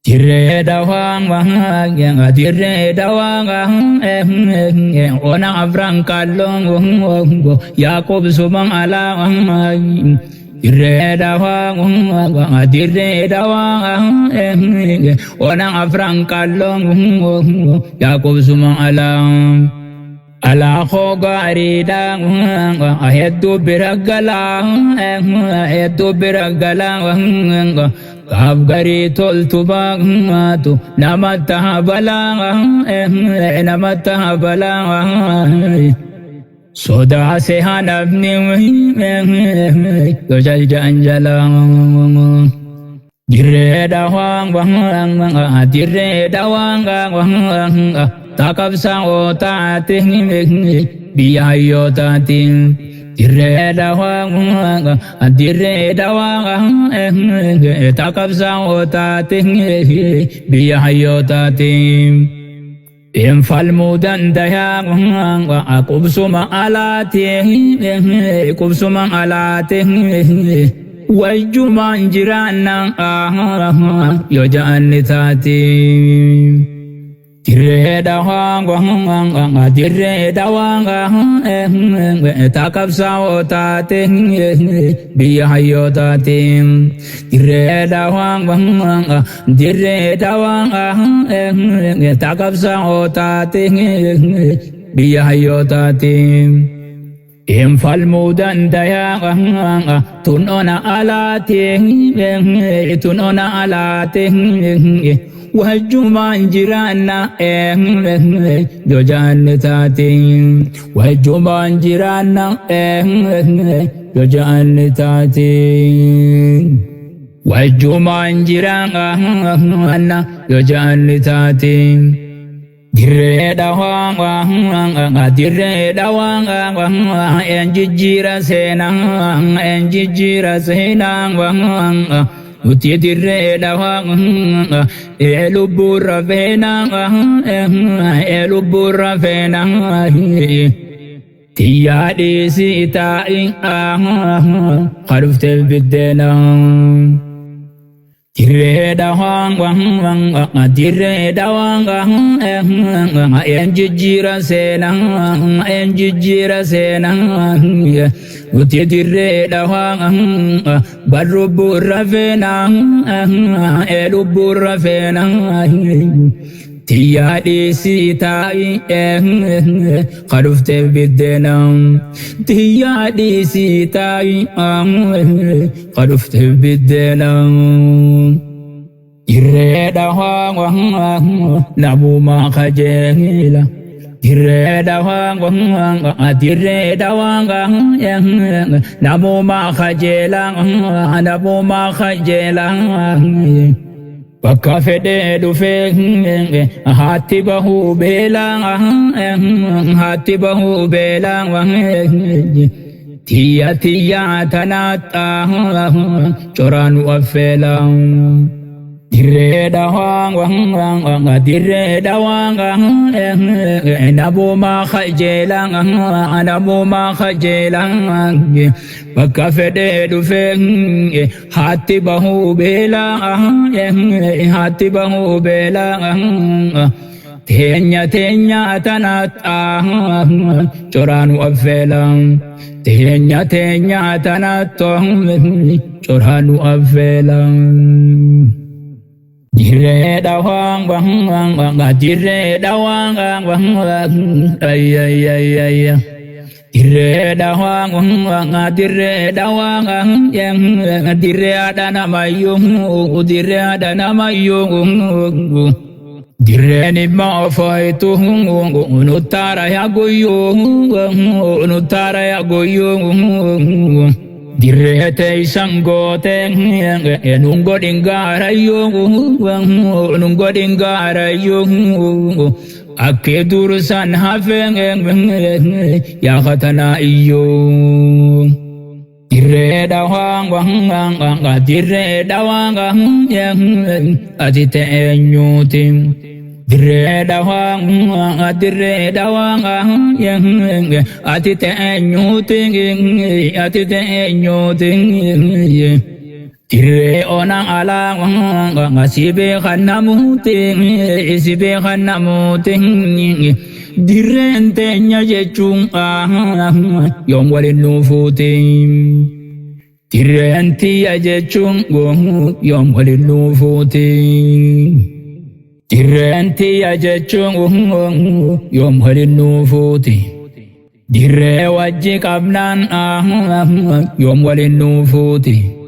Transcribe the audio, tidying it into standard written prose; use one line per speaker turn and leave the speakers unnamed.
Dire dawang wang yang dire dawang ona Abraham kalong Yakob sumang alang dire dawang dire dawang ona Abraham kalong Yakob sumang alang ala ko garidang ahedu biragalang Kabgari tol tubang matu namata balang namata balang soda se hanap ni gojal janjalang dire dawang bang dire dawang takap sang ota ting biayo tating dire dawang takap sang ota ting biayo tating Infal mudan dayang kubsumang alating Wajuman jiran ng yojaan ni tating Dire dawang dire dawang takap sa otating biyayo tating dire dawang takap sa otating biyayo tating Infal mudan dayang tunona alating Wajuman jirana jojan tating wajuman jirana jojan tating wajuman jirana jojan tating dire dawang enjijira senang Uti dire dawang elubura venang tiadi sita ing haruf telbidenang dire dawang dire dawang enjijira senang Uti dire dawang barubura venang elubura venang tiadi sita haruf telbidenang tiadi sita haruf telbidenang dire dawang nabu makajengila Dire dawang namu makajelang Pakafede du feng hati bahu belang Tia tanata coranu afelang Dire dawang nabu makajelang Pakafede du feng hati bahu belang Tenya tanata coranu afelang Tenya tanata coranu afelang Dire dawang dire dawang ay Dire dawang yang dire ada nama yung Dire ni mafai tu unutara ya goyong Dire te sangote nunggo dingara yung Ake durusan hafeng ya katana iyo Dire dawang dire dawang yang atite enyutim Dire dawang yang atite enyutim Dirree onaan alaa si beekan namooti si beekan namooti dirreen teenya jechuun yoom waliin nuufuuti. Dirreen tiyya jechuun yoom waliin nuufuuti. Dirreen tiyya jechuun yoom waliin nuufuuti. Dirree wajji qabnaan yoom waliin nuufuuti.